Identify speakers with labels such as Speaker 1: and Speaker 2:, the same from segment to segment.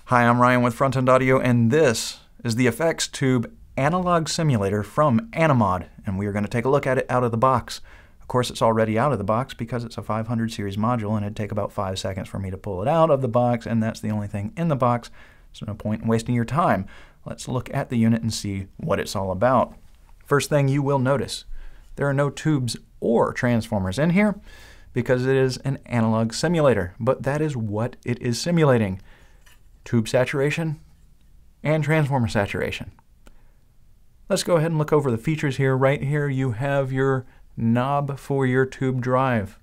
Speaker 1: Hi, I'm Ryan with Front End Audio, and this is the FX Tube analog simulator from AnaMod, and we are going to take a look at it out of the box. Of course, it's already out of the box because it's a 500 series module, and it'd take about 5 seconds for me to pull it out of the box, and that's the only thing in the box, so no point in wasting your time. Let's look at the unit and see what it's all about. First thing you will notice, there are no tubes or transformers in here because it is an analog simulator, but that is what it is simulating. Tube saturation and transformer saturation. Let's go ahead and look over the features here. Right here you have your knob for your tube drive,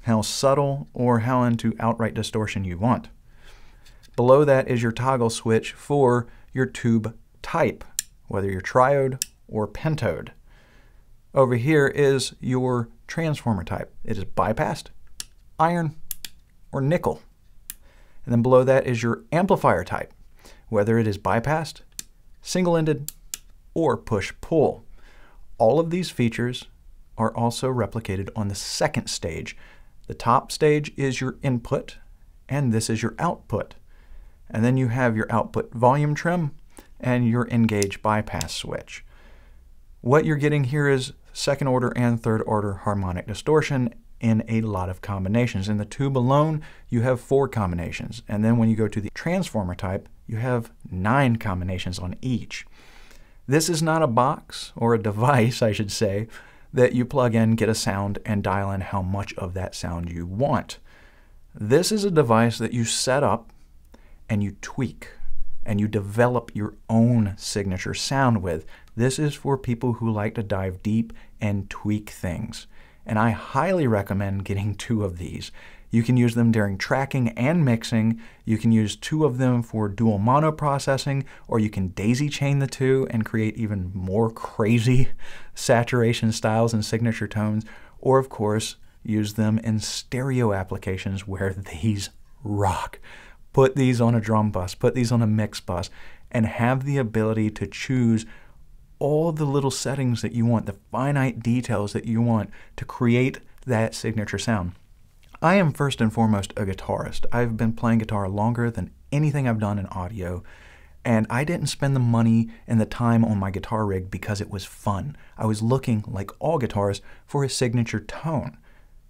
Speaker 1: how subtle or how into outright distortion you want. Below that is your toggle switch for your tube type, whether you're triode or pentode. Over here is your transformer type. It is bypassed, iron, or nickel. And then below that is your amplifier type, whether it is bypassed, single-ended, or push-pull. All of these features are also replicated on the second stage. The top stage is your input, and this is your output. And then you have your output volume trim and your engage bypass switch. What you're getting here is second order and third order harmonic distortion in a lot of combinations. In the tube alone, you have 4 combinations. And then when you go to the transformer type, you have 9 combinations on each. This is not a box, or a device, I should say, that you plug in, get a sound, and dial in how much of that sound you want. This is a device that you set up and you tweak and you develop your own signature sound with. This is for people who like to dive deep and tweak things. And I highly recommend getting 2 of these. You can use them during tracking and mixing. You can use 2 of them for dual mono processing, or you can daisy chain the 2 and create even more crazy saturation styles and signature tones, or of course, use them in stereo applications where these rock. Put these on a drum bus, put these on a mix bus, and have the ability to choose all the little settings that you want, the finite details that you want to create that signature sound. I am first and foremost a guitarist. I've been playing guitar longer than anything I've done in audio, and I didn't spend the money and the time on my guitar rig because it was fun. I was looking, like all guitarists, for a signature tone.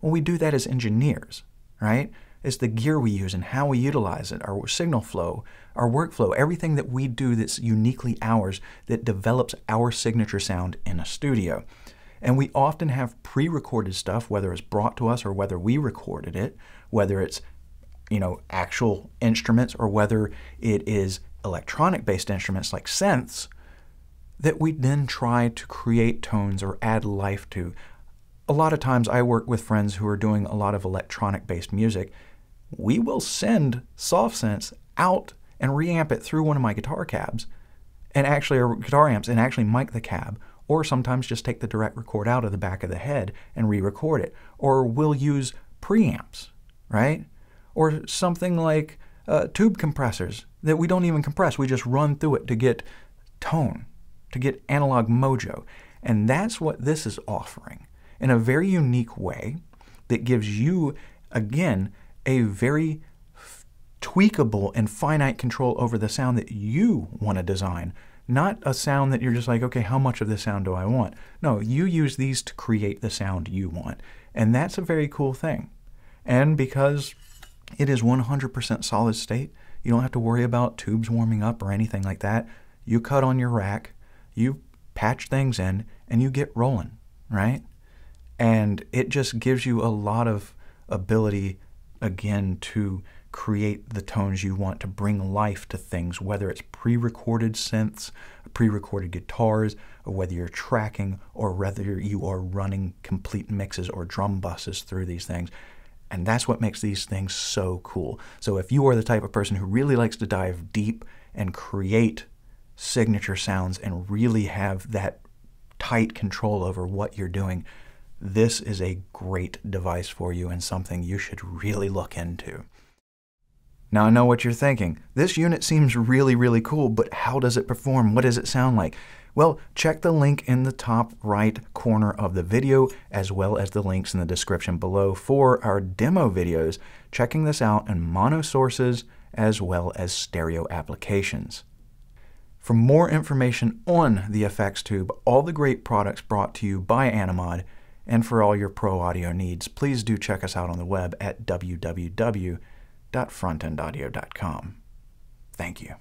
Speaker 1: Well, we do that as engineers, right? It's the gear we use and how we utilize it, our signal flow, our workflow, everything that we do that's uniquely ours that develops our signature sound in a studio. And we often have pre-recorded stuff, whether it's brought to us or whether we recorded it, whether it's, actual instruments or whether it is electronic-based instruments like synths, that we then try to create tones or add life to. A lot of times I work with friends who are doing a lot of electronic-based music. We will send soft synths out and reamp it through one of my guitar cabs, or guitar amps, and actually mic the cab, or sometimes just take the direct record out of the back of the head and re-record it. Or we'll use preamps, right? Or something like tube compressors that we don't even compress, we just run through it to get tone, to get analog mojo. And that's what this is offering in a very unique way that gives you, again, a very tweakable and finite control over the sound that you want to design. Not a sound that you're just like, okay, how much of this sound do I want? No, you use these to create the sound you want. And that's a very cool thing. And because it is 100% solid state, you don't have to worry about tubes warming up or anything like that. You cut on your rack, you patch things in, and you get rolling, right? And it just gives you a lot of ability, again, to create the tones you want, to bring life to things, whether it's pre-recorded synths, pre-recorded guitars, or whether you're tracking, or whether you are running complete mixes or drum buses through these things. And that's what makes these things so cool. So if you are the type of person who really likes to dive deep and create signature sounds and really have that tight control over what you're doing, this is a great device for you and something you should really look into. Now I know what you're thinking. This unit seems really, really cool, but how does it perform? What does it sound like? Well, check the link in the top right corner of the video, as well as the links in the description below for our demo videos, checking this out in mono sources as well as stereo applications. For more information on the FX Tube, all the great products brought to you by AnaMod, and for all your pro audio needs, please do check us out on the web at www.frontendaudio.com. Thank you.